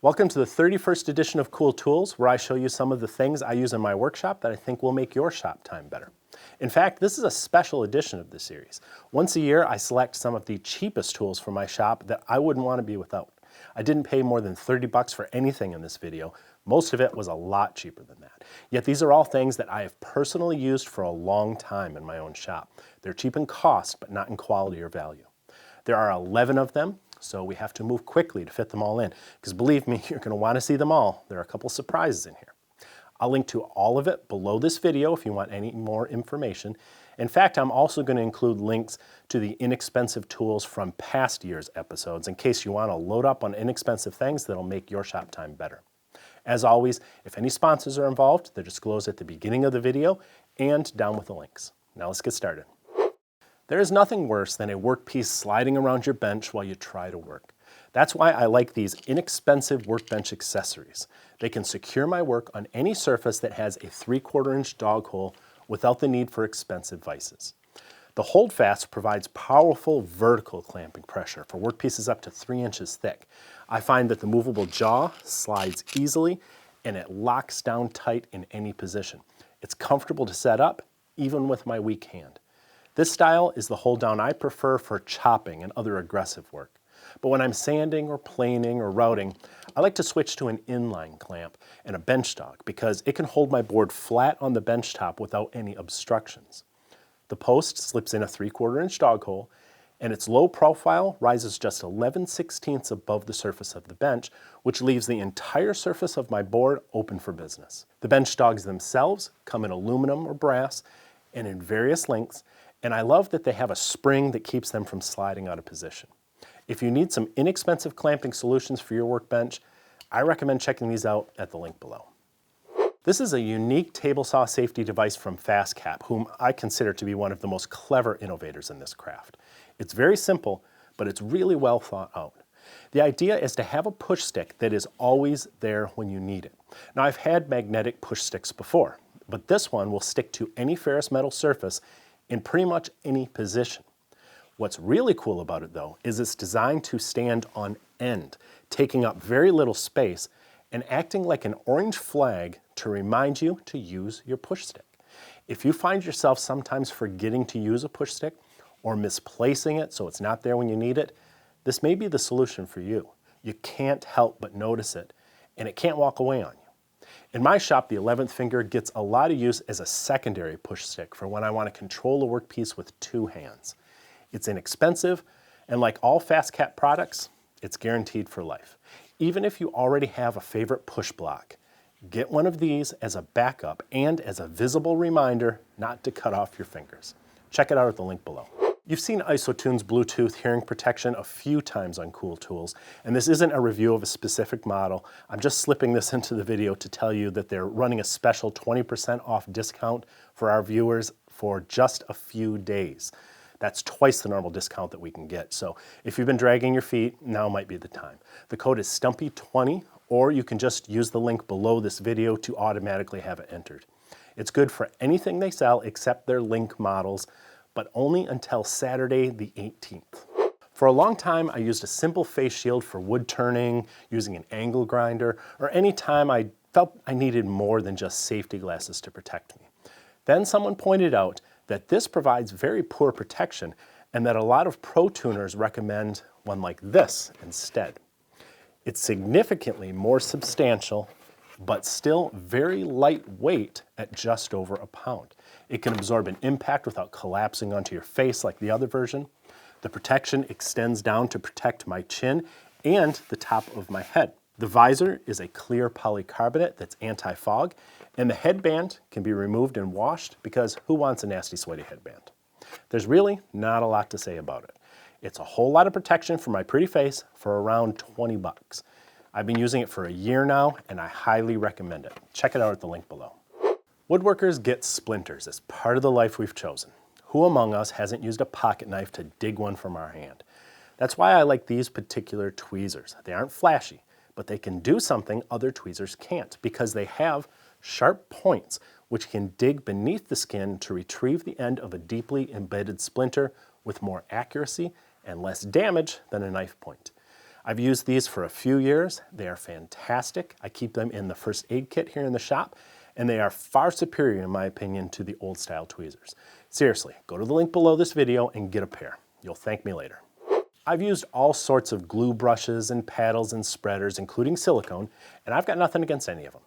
Welcome to the 31st edition of Cool Tools, where I show you some of the things I use in my workshop that I think will make your shop time better. In fact, this is a special edition of the series. Once a year, I select some of the cheapest tools for my shop that I wouldn't want to be without. I didn't pay more than 30 bucks for anything in this video. Most of it was a lot cheaper than that. Yet these are all things that I have personally used for a long time in my own shop. They're cheap in cost, but not in quality or value. There are 11 of them, so we have to move quickly to fit them all in, because believe me, you're going to want to see them all. There are a couple surprises in here. I'll link to all of it below this video if you want any more information. In fact, I'm also going to include links to the inexpensive tools from past year's episodes in case you want to load up on inexpensive things that'll make your shop time better. As always, if any sponsors are involved, they're disclosed at the beginning of the video and down with the links. Now let's get started. There is nothing worse than a workpiece sliding around your bench while you try to work. That's why I like these inexpensive workbench accessories. They can secure my work on any surface that has a 3/4 inch dog hole without the need for expensive vices. The holdfast provides powerful vertical clamping pressure for workpieces up to 3 inches thick. I find that the movable jaw slides easily and it locks down tight in any position. It's comfortable to set up, even with my weak hand. This style is the hold down I prefer for chopping and other aggressive work. But when I'm sanding or planing or routing, I like to switch to an inline clamp and a bench dog because it can hold my board flat on the bench top without any obstructions. The post slips in a 3/4 inch dog hole, and its low profile rises just 11/16 above the surface of the bench, which leaves the entire surface of my board open for business. The bench dogs themselves come in aluminum or brass and in various lengths, and I love that they have a spring that keeps them from sliding out of position. If you need some inexpensive clamping solutions for your workbench, I recommend checking these out at the link below. This is a unique table saw safety device from FastCap, whom I consider to be one of the most clever innovators in this craft. It's very simple, but it's really well thought out. The idea is to have a push stick that is always there when you need it. Now, I've had magnetic push sticks before, but this one will stick to any ferrous metal surface in pretty much any position. What's really cool about it though is it's designed to stand on end, taking up very little space and acting like an orange flag to remind you to use your push stick. If you find yourself sometimes forgetting to use a push stick or misplacing it so it's not there when you need it, this may be the solution for you. You can't help but notice it, and it can't walk away on you. In my shop, the 11th finger gets a lot of use as a secondary push stick for when I want to control a workpiece with 2 hands. It's inexpensive, and like all FastCap products, it's guaranteed for life. Even if you already have a favorite push block, get one of these as a backup and as a visible reminder not to cut off your fingers. Check it out at the link below. You've seen ISOtunes Bluetooth hearing protection a few times on Cool Tools, and this isn't a review of a specific model. I'm just slipping this into the video to tell you that they're running a special 20% off discount for our viewers for just a few days. That's twice the normal discount that we can get. So if you've been dragging your feet, now might be the time. The code is Stumpy20, or you can just use the link below this video to automatically have it entered. It's good for anything they sell except their Link models, but only until Saturday the 18th. For a long time, I used a simple face shield for wood turning, using an angle grinder, or any time I felt I needed more than just safety glasses to protect me. Then someone pointed out that this provides very poor protection and that a lot of pro tuners recommend one like this instead. It's significantly more substantial, but still very lightweight at just over a pound. It can absorb an impact without collapsing onto your face like the other version. The protection extends down to protect my chin and the top of my head. The visor is a clear polycarbonate that's anti-fog, and the headband can be removed and washed because who wants a nasty sweaty headband? There's really not a lot to say about it. It's a whole lot of protection for my pretty face for around 20 bucks. I've been using it for a year now, and I highly recommend it. Check it out at the link below. Woodworkers get splinters as part of the life we've chosen. Who among us hasn't used a pocket knife to dig one from our hand? That's why I like these particular tweezers. They aren't flashy, but they can do something other tweezers can't because they have sharp points which can dig beneath the skin to retrieve the end of a deeply embedded splinter with more accuracy and less damage than a knife point. I've used these for a few years. They are fantastic. I keep them in the first aid kit here in the shop, and they are far superior, in my opinion, to the old style tweezers. Seriously, go to the link below this video and get a pair. You'll thank me later. I've used all sorts of glue brushes and paddles and spreaders, including silicone, and I've got nothing against any of them.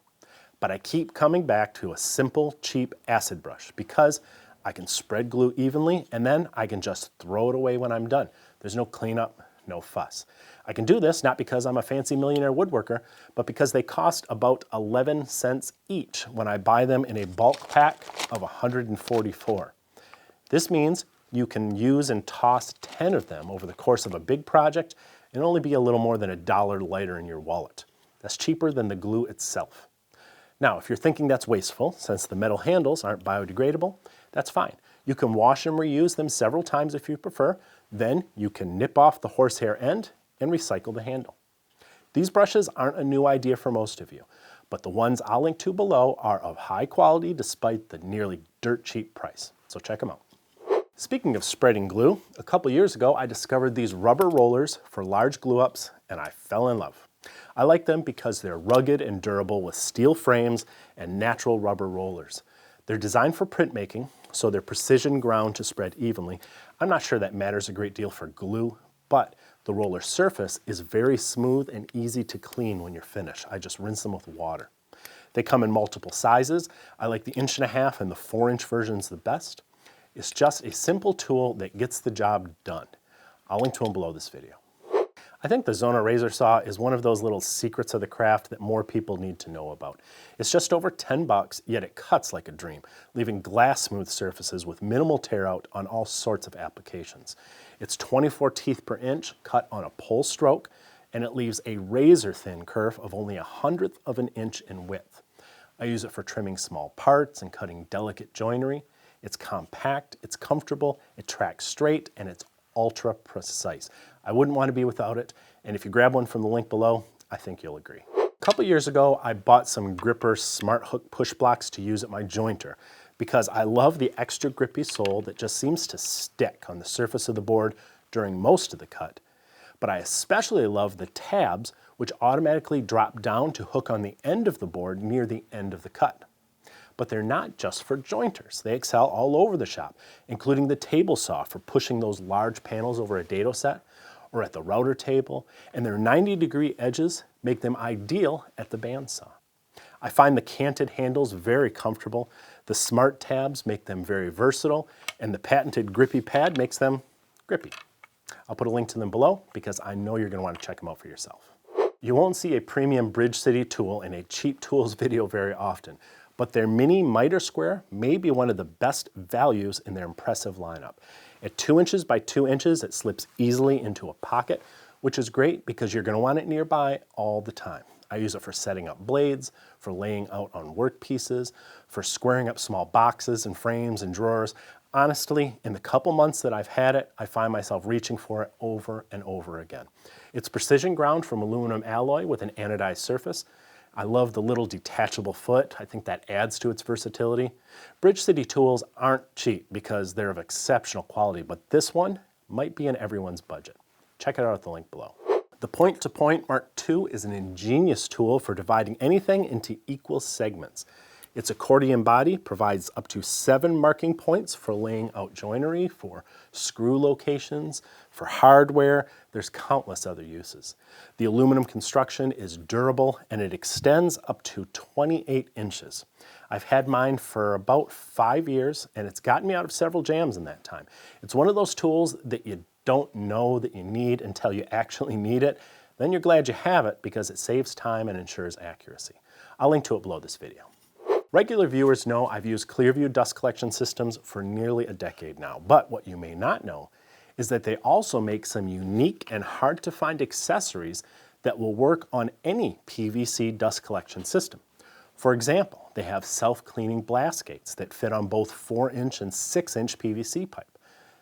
But I keep coming back to a simple, cheap acid brush because I can spread glue evenly and then I can just throw it away when I'm done. There's no cleanup, no fuss. I can do this not because I'm a fancy millionaire woodworker, but because they cost about 11 cents each when I buy them in a bulk pack of 144. This means you can use and toss 10 of them over the course of a big project and only be a little more than $1 lighter in your wallet. That's cheaper than the glue itself. Now, if you're thinking that's wasteful, since the metal handles aren't biodegradable, that's fine. You can wash and reuse them several times if you prefer. Then you can nip off the horsehair end and recycle the handle. These brushes aren't a new idea for most of you, but the ones I'll link to below are of high quality despite the nearly dirt cheap price. So check them out. Speaking of spreading glue, a couple years ago I discovered these rubber rollers for large glue ups and I fell in love. I like them because they're rugged and durable with steel frames and natural rubber rollers. They're designed for printmaking, so they're precision ground to spread evenly. I'm not sure that matters a great deal for glue, but the roller surface is very smooth and easy to clean when you're finished. I just rinse them with water. They come in multiple sizes. I like the 1.5" and the 4" versions the best. It's just a simple tool that gets the job done. I'll link to them below this video. I think the Zona razor saw is one of those little secrets of the craft that more people need to know about. It's just over 10 bucks, yet it cuts like a dream, leaving glass smooth surfaces with minimal tear out on all sorts of applications. It's 24 teeth per inch cut on a pole stroke, and it leaves a razor thin kerf of only 1/100 of an inch in width. I use it for trimming small parts and cutting delicate joinery. It's compact, it's comfortable, it tracks straight, and it's ultra precise. I wouldn't want to be without it, and if you grab one from the link below, I think you'll agree. A couple years ago, I bought some Gripper Smart Hook push blocks to use at my jointer because I love the extra grippy sole that just seems to stick on the surface of the board during most of the cut. But I especially love the tabs, which automatically drop down to hook on the end of the board near the end of the cut. But they're not just for jointers. They excel all over the shop, including the table saw for pushing those large panels over a dado set or at the router table, and their 90-degree edges make them ideal at the bandsaw. I find the canted handles very comfortable, the smart tabs make them very versatile, and the patented grippy pad makes them grippy. I'll put a link to them below because I know you're going to want to check them out for yourself. You won't see a premium Bridge City tool in a cheap tools video very often, but their mini miter square may be one of the best values in their impressive lineup. At 2 inches by 2 inches, it slips easily into a pocket, which is great because you're going to want it nearby all the time. I use it for setting up blades, for laying out on work pieces, for squaring up small boxes and frames and drawers. Honestly, in the couple months that I've had it, I find myself reaching for it over and over again. It's precision ground from aluminum alloy with an anodized surface. I love the little detachable foot. I think that adds to its versatility. Bridge City tools aren't cheap because they're of exceptional quality, but this one might be in everyone's budget. Check it out at the link below. The Point-2-Point MK2 is an ingenious tool for dividing anything into equal segments. Its accordion body provides up to 7 marking points for laying out joinery, for screw locations, for hardware. There's countless other uses. The aluminum construction is durable and it extends up to 28 inches. I've had mine for about 5 years and it's gotten me out of several jams in that time. It's one of those tools that you don't know that you need until you actually need it. Then you're glad you have it because it saves time and ensures accuracy. I'll link to it below this video. Regular viewers know I've used ClearVue dust collection systems for nearly a decade now, but what you may not know is that they also make some unique and hard to find accessories that will work on any PVC dust collection system. For example, they have self-cleaning blast gates that fit on both 4-inch and 6-inch PVC pipe.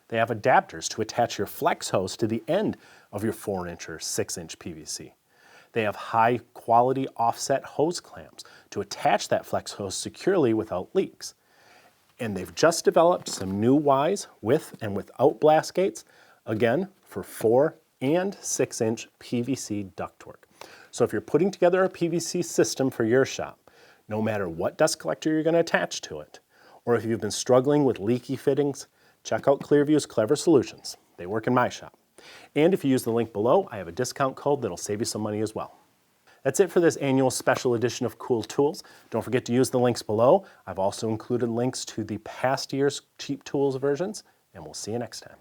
They have adapters to attach your flex hose to the end of your 4-inch or 6-inch PVC. They have high quality offset hose clamps to attach that flex hose securely without leaks. And they've just developed some new Ys with and without blast gates, again for 4 and 6-inch PVC ductwork. So if you're putting together a PVC system for your shop, no matter what dust collector you're going to attach to it, or if you've been struggling with leaky fittings, check out ClearVue's Clever Solutions. They work in my shop. And if you use the link below, I have a discount code that'll save you some money as well. That's it for this annual special edition of Cool Tools. Don't forget to use the links below. I've also included links to the past year's cheap tools versions, and we'll see you next time.